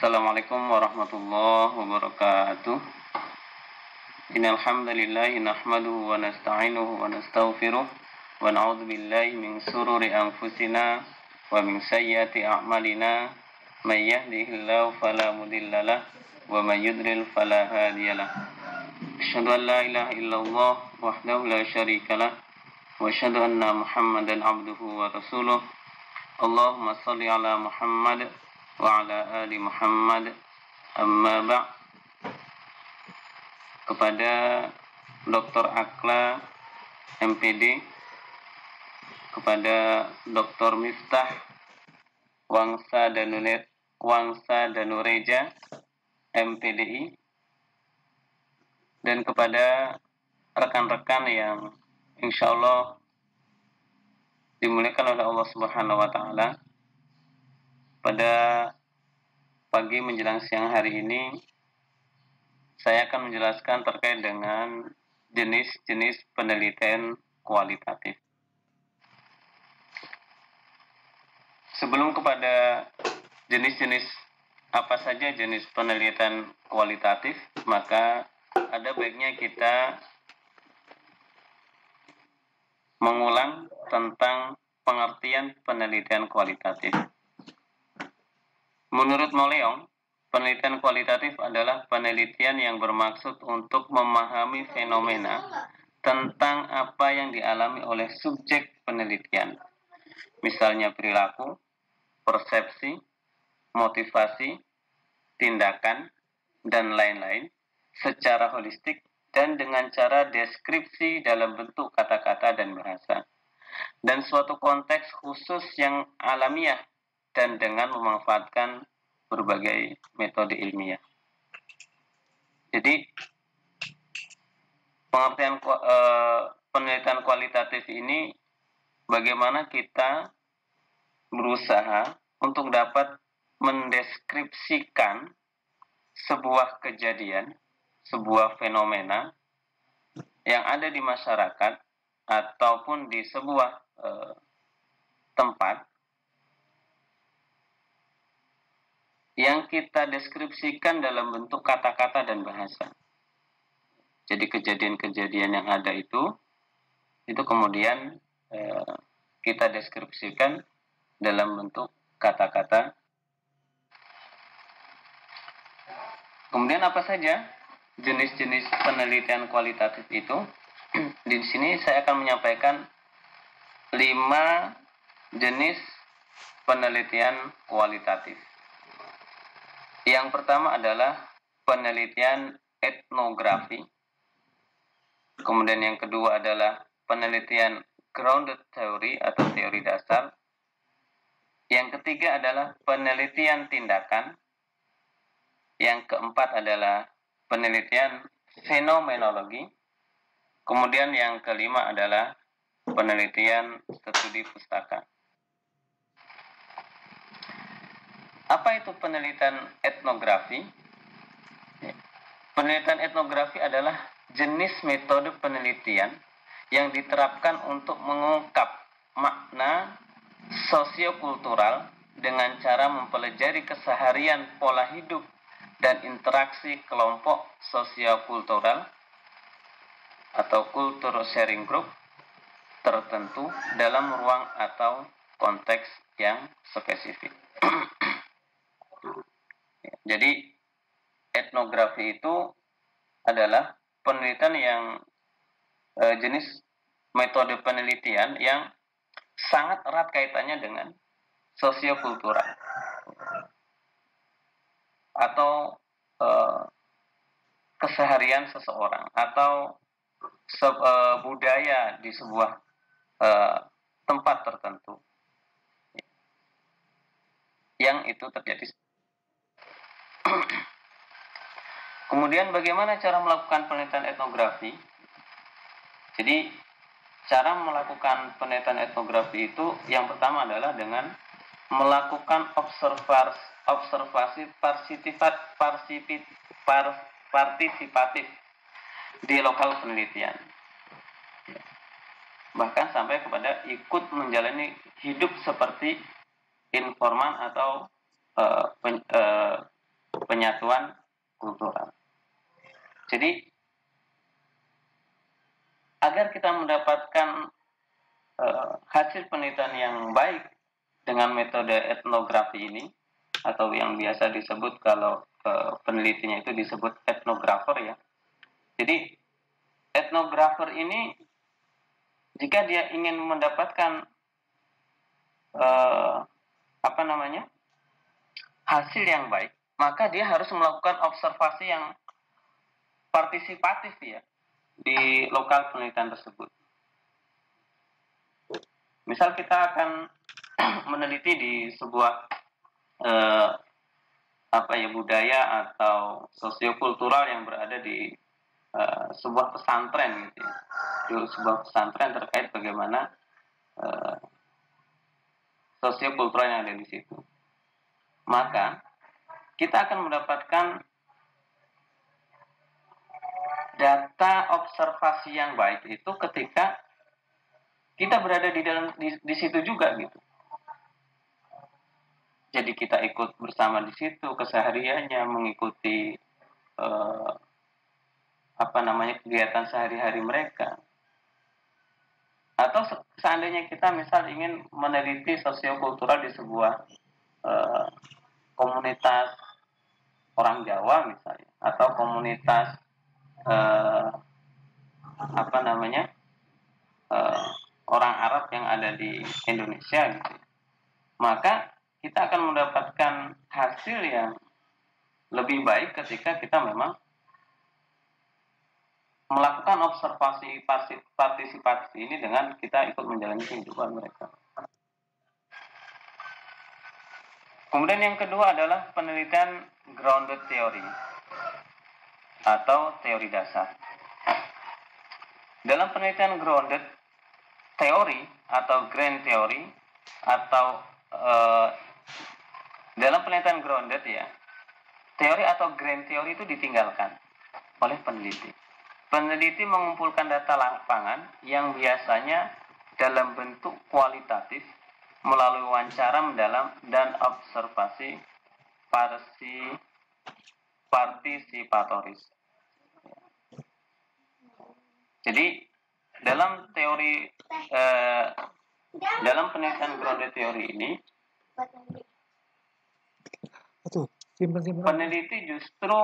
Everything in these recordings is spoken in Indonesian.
Assalamualaikum warahmatullahi wabarakatuh. Innal hamdalillah nahmaduhu wa nasta'inuhu wa nastaghfiruh wa na'udzu billahi min shururi anfusina wa min sayyiati a'malina. May yahdihillahu fala mudhillalah wa may yudlil fala hadiyalah. Asyhadu an la ilaha illallah wahdahu la syarikalah wa asyhadu anna Muhammadan abduhu wa rasuluh. Allahumma shalli ala Muhammad wa ala ali Muhammad. Amma ba'. Kepada Dr. Akla MPD, kepada Dr. Miftah Wangsa Danureja MPDI, dan kepada rekan-rekan yang insya Allah dimuliakan oleh Allah Subhanahu wa Ta'ala. Pada pagi menjelang siang hari ini, saya akan menjelaskan terkait dengan jenis-jenis penelitian kualitatif. Sebelum kepada jenis-jenis apa saja jenis penelitian kualitatif, maka ada baiknya kita mengulang tentang pengertian penelitian kualitatif. Menurut Moleong, penelitian kualitatif adalah penelitian yang bermaksud untuk memahami fenomena tentang apa yang dialami oleh subjek penelitian. Misalnya perilaku, persepsi, motivasi, tindakan, dan lain-lain secara holistik dan dengan cara deskripsi dalam bentuk kata-kata dan bahasa, dan suatu konteks khusus yang alamiah dan dengan memanfaatkan berbagai metode ilmiah. Jadi pengertian penelitian kualitatif ini bagaimana kita berusaha untuk dapat mendeskripsikan sebuah kejadian, sebuah fenomena yang ada di masyarakat ataupun di sebuah tempat yang kita deskripsikan dalam bentuk kata-kata dan bahasa. Jadi kejadian-kejadian yang ada itu kemudian kita deskripsikan dalam bentuk kata-kata. Kemudian apa saja jenis-jenis penelitian kualitatif itu? Di sini saya akan menyampaikan 5 jenis penelitian kualitatif. Yang pertama adalah penelitian etnografi. Kemudian yang kedua adalah penelitian grounded theory atau teori dasar. Yang ketiga adalah penelitian tindakan. Yang keempat adalah penelitian fenomenologi. Kemudian yang kelima adalah penelitian studi pustaka. Apa itu penelitian etnografi? Penelitian etnografi adalah jenis metode penelitian yang diterapkan untuk mengungkap makna sosiokultural dengan cara mempelajari keseharian, pola hidup, dan interaksi kelompok sosiokultural atau cultural sharing group tertentu dalam ruang atau konteks yang spesifik. Jadi etnografi itu adalah penelitian yang jenis metode penelitian yang sangat erat kaitannya dengan sosiokultural atau keseharian seseorang atau budaya di sebuah tempat tertentu yang itu terjadi. Kemudian bagaimana cara melakukan penelitian etnografi? Jadi cara melakukan penelitian etnografi itu yang pertama adalah dengan melakukan observasi partisipatif di lokal penelitian. Bahkan sampai kepada ikut menjalani hidup seperti informan atau penyatuan kultural. Jadi agar kita mendapatkan hasil penelitian yang baik dengan metode etnografi ini, atau yang biasa disebut kalau penelitinya itu disebut etnografer ya. Jadi etnografer ini jika dia ingin mendapatkan hasil yang baik, maka dia harus melakukan observasi yang partisipatif ya di lokal penelitian tersebut. Misal kita akan meneliti di sebuah budaya atau sosiokultural yang berada di sebuah pesantren gitu ya. Di sebuah pesantren terkait bagaimana sosiokultural yang ada di situ. Maka kita akan mendapatkan data observasi yang baik itu ketika kita berada di situ juga gitu. Jadi kita ikut bersama di situ kesehariannya, mengikuti kegiatan sehari-hari mereka. Atau seandainya kita misal ingin meneliti sosiokultural di sebuah komunitas orang Jawa misalnya, atau komunitas orang Arab yang ada di Indonesia gitu. Maka kita akan mendapatkan hasil yang lebih baik ketika kita memang melakukan observasi partisipasi ini dengan kita ikut menjalani kehidupan mereka. Kemudian yang kedua adalah penelitian grounded theory atau teori dasar. Dalam penelitian grounded teori atau grand theory atau dalam penelitian grounded ya, teori atau grand theory itu ditinggalkan oleh peneliti. Peneliti mengumpulkan data lapangan yang biasanya dalam bentuk kualitatif melalui wawancara mendalam dan observasi partisipatoris. Jadi dalam teori dalam penelitian grounded teori ini peneliti justru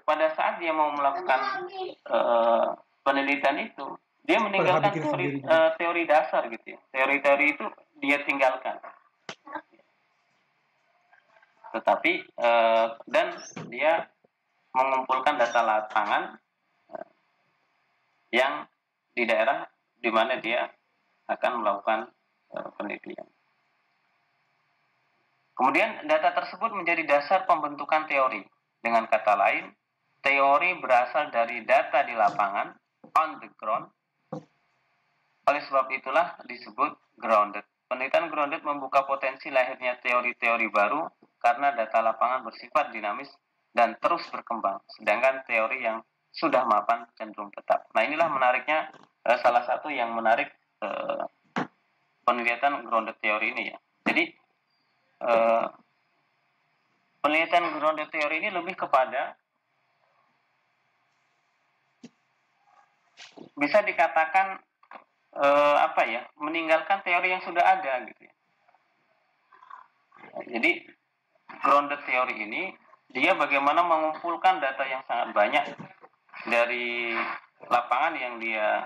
pada saat dia mau melakukan penelitian itu dia meninggalkan teori dasar gitu ya. Teori-teori itu dia tinggalkan. Tetapi dan dia mengumpulkan data lapangan yang di daerah di mana dia akan melakukan penelitian. Kemudian data tersebut menjadi dasar pembentukan teori. Dengan kata lain, teori berasal dari data di lapangan, on the ground. Oleh sebab itulah disebut grounded. Penelitian grounded membuka potensi lahirnya teori-teori baru karena data lapangan bersifat dinamis dan terus berkembang. Sedangkan teori yang sudah mapan cenderung tetap. Nah inilah menariknya, salah satu yang menarik penelitian grounded teori ini ya. Jadi penelitian grounded teori ini lebih kepada bisa dikatakan meninggalkan teori yang sudah ada gitu ya. Jadi grounded teori ini dia bagaimana mengumpulkan data yang sangat banyak dari lapangan yang dia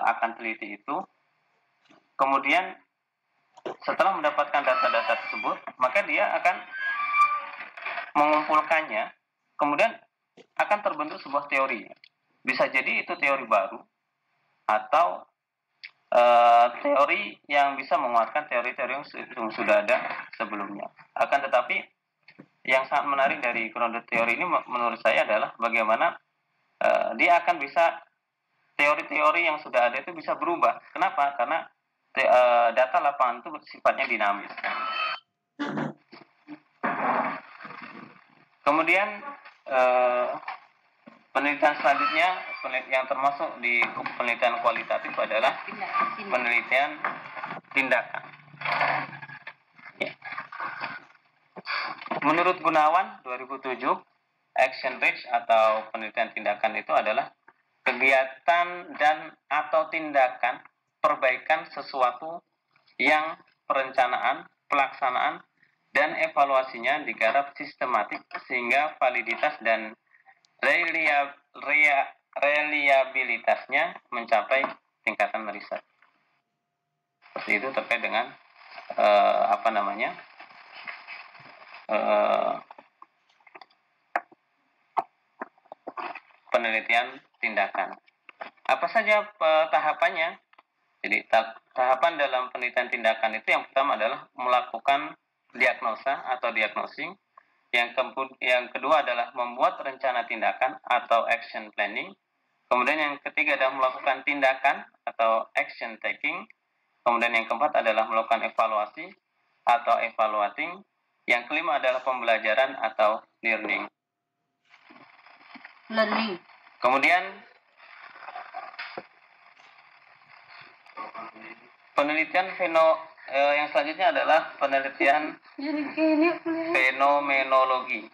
akan teliti itu. Kemudian setelah mendapatkan data-data tersebut, maka dia akan mengumpulkannya, kemudian akan terbentuk sebuah teori. Bisa jadi itu teori baru atau teori yang bisa menguatkan teori-teori yang sudah ada sebelumnya. Akan tetapi yang sangat menarik dari grounded teori ini menurut saya adalah bagaimana dia akan bisa teori-teori yang sudah ada itu bisa berubah. Kenapa? Karena data lapangan itu sifatnya dinamis. Kemudian penelitian selanjutnya yang termasuk di penelitian kualitatif adalah penelitian tindakan. Ya. Menurut Gunawan 2007, action reach atau penelitian tindakan itu adalah kegiatan dan atau tindakan perbaikan sesuatu yang perencanaan, pelaksanaan, dan evaluasinya digarap sistematik sehingga validitas dan reliabilitasnya mencapai tingkatan riset. Seperti itu terkait dengan penelitian tindakan. Apa saja tahapannya? Jadi tahapan dalam penelitian tindakan itu yang pertama adalah melakukan diagnosa atau diagnosing. Yang kedua adalah membuat rencana tindakan atau action planning. Kemudian yang ketiga adalah melakukan tindakan atau action taking. Kemudian yang keempat adalah melakukan evaluasi atau evaluating. Yang kelima adalah pembelajaran atau learning. Kemudian penelitian yang selanjutnya adalah penelitian fenomenologi.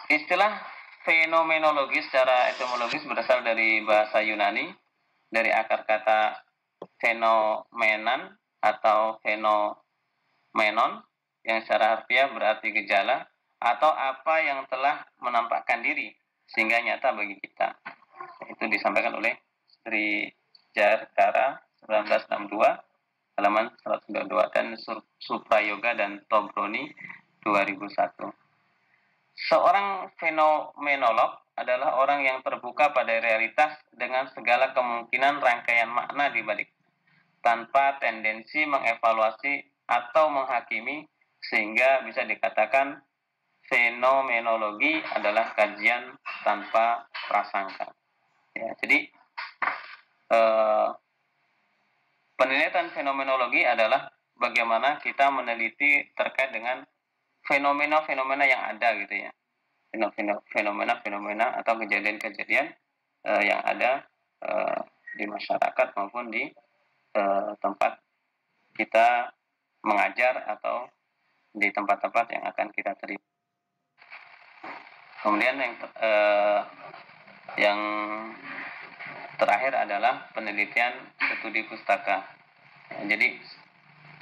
Istilah fenomenologi secara etimologis berasal dari bahasa Yunani, dari akar kata fenomenon atau fenomenon yang secara harfiah berarti gejala atau apa yang telah menampakkan diri sehingga nyata bagi kita. Itu disampaikan oleh Sri Jarkara 1962 halaman 192 dan Suprayoga dan Tobroni 2001. Seorang fenomenolog adalah orang yang terbuka pada realitas dengan segala kemungkinan rangkaian makna di balik, tanpa tendensi mengevaluasi atau menghakimi, sehingga bisa dikatakan fenomenologi adalah kajian tanpa prasangka. Ya, jadi penelitian fenomenologi adalah bagaimana kita meneliti terkait dengan fenomena-fenomena yang ada gitu ya, fenomena-fenomena atau kejadian-kejadian yang ada di masyarakat maupun di tempat kita mengajar atau di tempat-tempat yang akan kita terima. Kemudian yang terakhir adalah penelitian studi pustaka. Jadi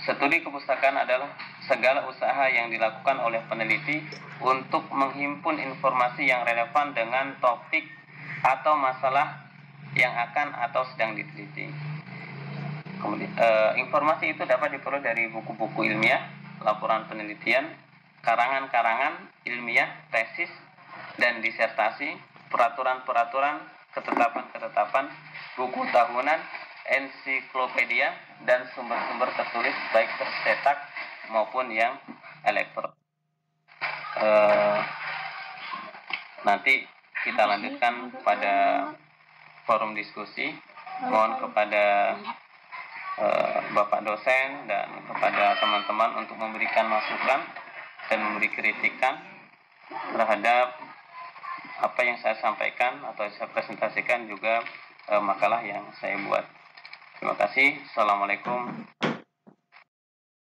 studi kepustakaan adalah segala usaha yang dilakukan oleh peneliti untuk menghimpun informasi yang relevan dengan topik atau masalah yang akan atau sedang diteliti. Kemudian, informasi itu dapat diperoleh dari buku-buku ilmiah, laporan penelitian, karangan-karangan ilmiah, tesis dan disertasi, peraturan-peraturan, ketetapan-ketetapan, buku tahunan, ensiklopedia, dan sumber-sumber tertulis baik tercetak maupun yang elektronik. Nanti kita lanjutkan pada forum diskusi. Mohon kepada Bapak dosen dan kepada teman-teman untuk memberikan masukan dan memberi kritikan terhadap apa yang saya sampaikan atau saya presentasikan, juga makalah yang saya buat. Terima kasih. Assalamualaikum.